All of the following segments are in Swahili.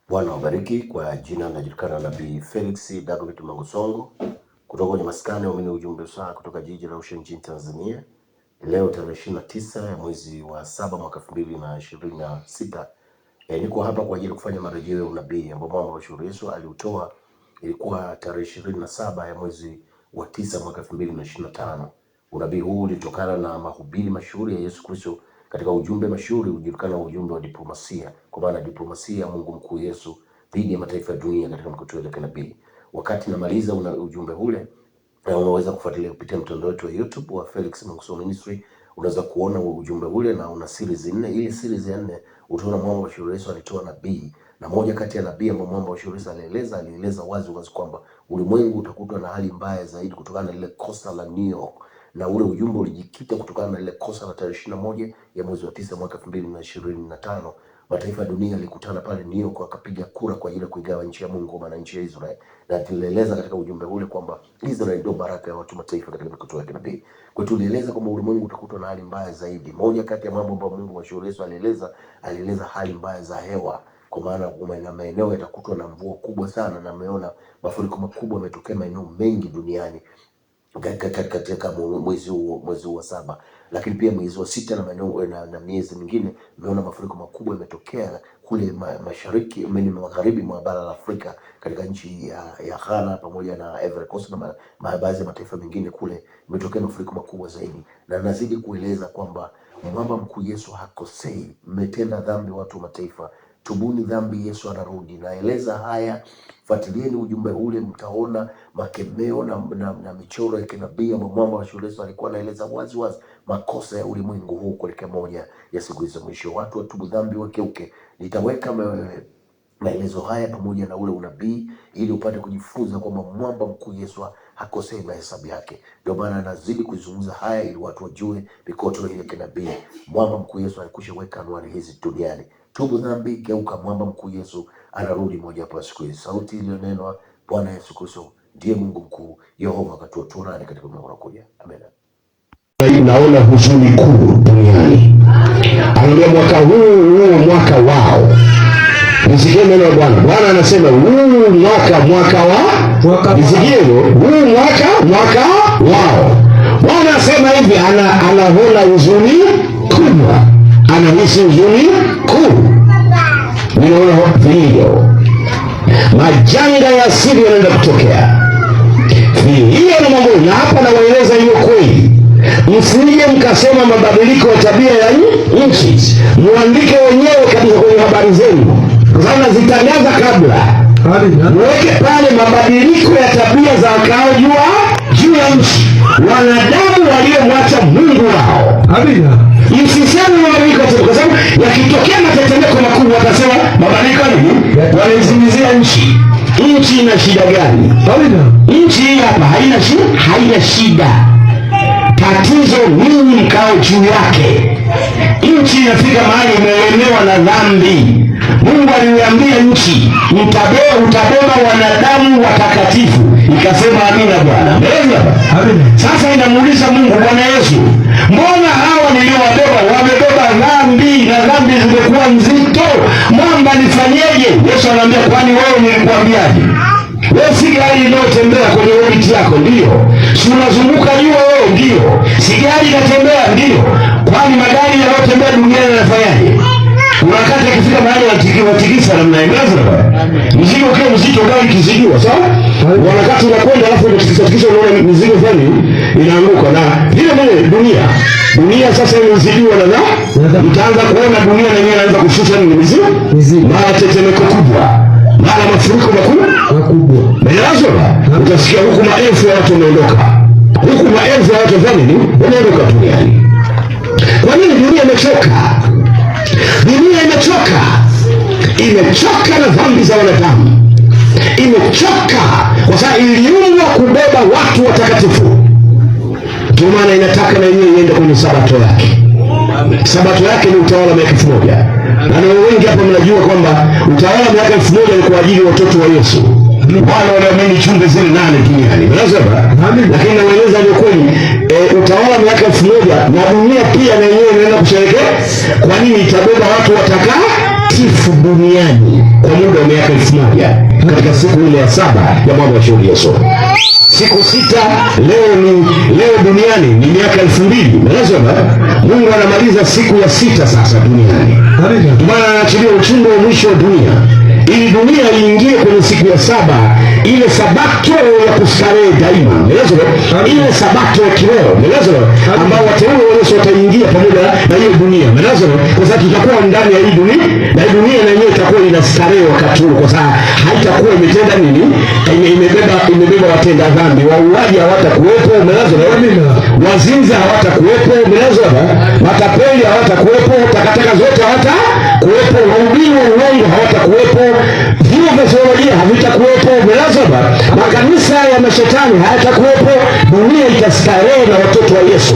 Bwana wabariki. Kwa jina najulikana Nabii Felix David Mangosongo kutoka kwenye maskani waamini ujumbe saa kutoka jiji la Arusha nchini Tanzania. Leo tarehe 29 ya mwezi wa 7 mwaka 2026. Niko hapa kwa ajili ya kufanya marejeo ya unabii ambao Bwana wa Yesu aliutoa. Ilikuwa tarehe 27 ya mwezi wa 9 mwaka 2025. Unabii huu ulitokana na mahubiri mashuhuri ya Yesu Kristo katika ujumbe mashuhuri ujulikana ujumbe wa diplomasia, kwa maana diplomasia ya Mungu mkuu Yesu dhidi ya mataifa ya dunia katika mkutano wa kinabii. Wakati namaliza ujumbe ule, unaweza kufuatilia kupitia mtandao wetu wa YouTube wa Felix Mangosongo Ministry. Unaweza kuona ujumbe ule na una series 4. Ile series ya 4 utaona mwamba wa Yesu alitoa nabii, na moja kati ya nabii ambao mwamba wa Yesu alieleza wazi kwamba ulimwengu utakutwa na hali mbaya zaidi kutokana na ile kosa la New York, na ule ujumbe ulijikita kutokana na ile kosa la tarehe 21 ya mwezi wa 9 mwaka 2025. Mataifa ya dunia yalikutana pale New York, wakapiga kura kwa ajili ya kuigawa nchi ya Mungu na nchi ya Israeli. Na tulieleza katika ujumbe ule kwamba Israeli ndio baraka ya watu mataifa katika mkutano wa kinabii. Kwa hiyo tulieleza kwamba ulimwengu utakutwa na hali mbaya zaidi. Moja kati ya mambo ambayo Mungu wa Yesu alieleza hali mbaya za hewa, kwa maana maeneo yatakutwa na mvua kubwa sana, na ameona mafuriko makubwa yametokea maeneo mengi duniani katika mwezi wa 7, lakini pia mwezi wa 6 na maeneo na miezi mingine umeona mafuriko makubwa yametokea kule mashariki magharibi mwa bara la Afrika, katika nchi ya Ghana pamoja na Ivory Coast na baadhi ya mataifa mengine kule imetokea mafuriko makubwa zaidi. Na nazidi kueleza kwamba mwamba mkuu Yesu hakosei. Mmetenda dhambi watu wa mataifa, tubuni dhambi, Yesu anarudi. Naeleza haya, fuatilieni ujumbe ule, mtaona makemeo na michoro ya kinabii ambayo mwamba wa Yesu alikuwa anaeleza wazi makosa ya ulimwengu huu kuelekea moja ya siku za mwisho. Watu watubu dhambi, wakeuke. Nitaweka maelezo haya pamoja na ule unabii ili upate kujifunza kwamba mwamba mkuu Yesu hakosei mahesabu yake. Ndio maana nazidi kuzungumza haya ili watu wajue mikoto ile kinabii. Mwamba mkuu Yesu alikwisha weka anwani hizi duniani. Tubu dhambi, geuka, mwamba mkuu Yesu anarudi moja hapo siku hizi. Sauti iliyonenwa Bwana Yesu Kristo ndiye Mungu mkuu, Yehova akatuoturani katika mwaka unaokuja. Amen. Naona huzuni kuu duniani. Angalia mwaka huu mwaka wao. Nisikie neno la Bwana. Bwana anasema huu mwaka wa nisikie huu mwaka wao. Bwana anasema hivi, anaona huzuni kubwa. Anahisi huzuni kuu. Ninaona vilio. Majanga ya asili yanaenda kutokea. Hiyo na mambo, na hapa nawaeleza hiyo kweli. Msije mkasema mabadiliko ya tabia ya nchi. Muandike wenyewe kabisa kwenye habari zenu. Sana zitangaza kabla. Mweke pale mabadiliko ya tabia za wakao juu ya nchi. Wanadamu waliomwacha Mungu wao. Amina. Msiseme mabadiliko kwa sababu yakitokea matetemeko makubwa watasema mabadiliko nini? Wanaizimizia nchi. Nchi ina shida gani? Amina. Nchi hii hapa haina shida. Tatizo ninyi mkao juu yake. Nchi inafika mahali imeelemewa na dhambi. Mungu aliwaambia nchi, utabeba wanadamu watakatifu. Ikasema amina Bwana. Amina. Sasa inamuuliza Mungu, Bwana Yesu, mbona hawa niliowabeba wamebeba dhambi na dhambi zimekuwa nzito? Mwamba nifanyeje? Yesu anamwambia, kwani wewe nilikwambiaje? Wewe si gari inayotembea kwenye orbit yako, ndio? Si unazunguka jua wewe, ndio? Si gari inatembea, ndio? Kwani magari yanayotembea duniani yanafanyaje? Unakata ikifika mahali watikisa namna hiyo. Mzigo ukiwa mzito, gari kizidiwa, sawa? Wanakata unakwenda, alafu unatikisa unaona mizigo fulani inaanguka. Na vile dunia sasa imezidiwa na mtaanza kuona dunia yenyewe inaanza kushusha mizigo. Mara tetemeko kubwa, mara mafuriko makubwa. Lazima utasikia huku maelfu ya watu wameondoka. Huku maelfu ya watu wanaondoka duniani. Kwa nini dunia imechoka? Dunia imechoka na dhambi za wanadamu. Imechoka kwa sababu iliumbwa kubeba watu watakatifu. Ndio maana inataka na yenyewe iende kwenye sabato yake. Sabato yake ni utawala miaka 1000. Na wengi hapa mnajua kwamba utawala miaka 1000 ni kwa ajili ya watoto wa Yesu. Wale wanaamini chumbe zile 8 duniani. Unasema? Lakini naeleza ni kweli, utawala miaka 1000 na dunia pia na yenyewe inaenda kusherehekea. Kwa nini? Itabeba watu watakatifu. duniani kwa muda wa miaka 1000 katika siku ile ya 7 ya mwaka wa shuhuri Yesu. Siku 6 leo duniani ni miaka 2000. Unasema Mungu anamaliza siku ya 6 sasa duniani. Maana anaachilia uchungu wa mwisho wa dunia ili dunia iingie kwenye siku ya 7, ile sabato ya kustarehe daima. Unasema ile sabato ya kiroho, unasema ambao wateule wa Yesu wataingia pamoja na hiyo dunia. Unasema kwa sababu tutakuwa ndani ya hii dunia na hii dunia na yenyewe itakuwa ina starehe wakati huo, kwa sababu haitakuwa imetenda nini? Imebeba watenda dhambi, wauaji hawatakuwepo, wazinzi hawatakuwepo, matapeli hawatakuwepo, takataka zote hawatakuwepo, wahubiri wa uongo hawatakuwepo, vyuo vya theolojia havitakuwepo, makanisa ya mashetani hayatakuwepo. Dunia itastarehe na watoto wa Yesu.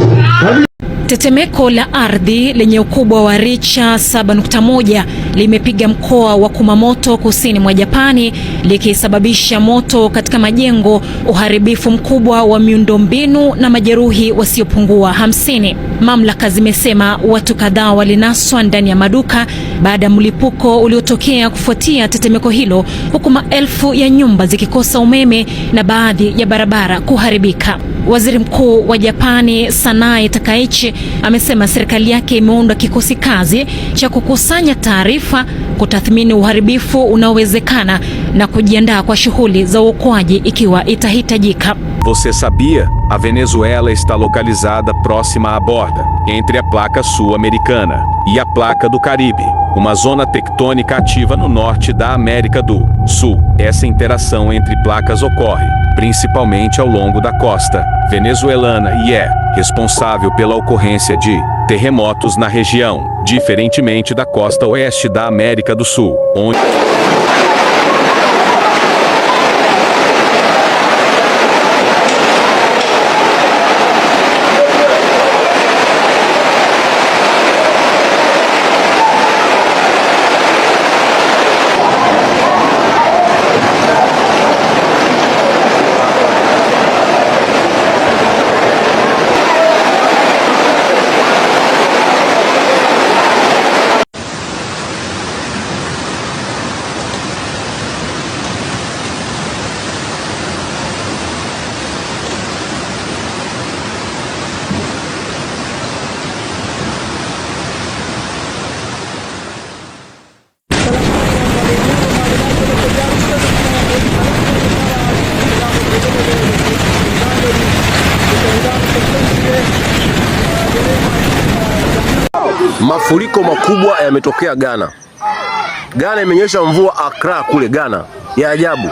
Tetemeko la ardhi lenye ukubwa wa richa 7.1 limepiga mkoa wa Kumamoto kusini mwa Japani, likisababisha moto katika majengo, uharibifu mkubwa wa miundombinu na majeruhi wasiopungua 50. Mamlaka zimesema watu kadhaa walinaswa ndani ya maduka baada ya mlipuko uliotokea kufuatia tetemeko hilo, huku maelfu ya nyumba zikikosa umeme na baadhi ya barabara kuharibika. Waziri Mkuu wa Japani Sanae Takaichi amesema serikali yake imeunda kikosi kazi cha kukusanya taarifa, kutathmini uharibifu unaowezekana na kujiandaa kwa shughuli za uokoaji ikiwa itahitajika. Você sabia? A Venezuela está localizada próxima à borda entre a placa sul-americana e a placa do Caribe, uma zona tectônica ativa no norte da América do Sul. Essa interação entre placas ocorre principalmente ao longo da costa venezuelana e é responsável pela ocorrência de terremotos na região, diferentemente da costa oeste da América do Sul, onde Mafuriko makubwa yametokea Ghana. Ghana imenyesha mvua Accra kule Ghana ya ajabu.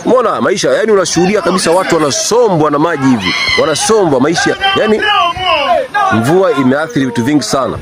Umeona maisha, yani unashuhudia kabisa watu wanasombwa na maji hivi. Wanasombwa maisha, yani mvua imeathiri vitu vingi sana.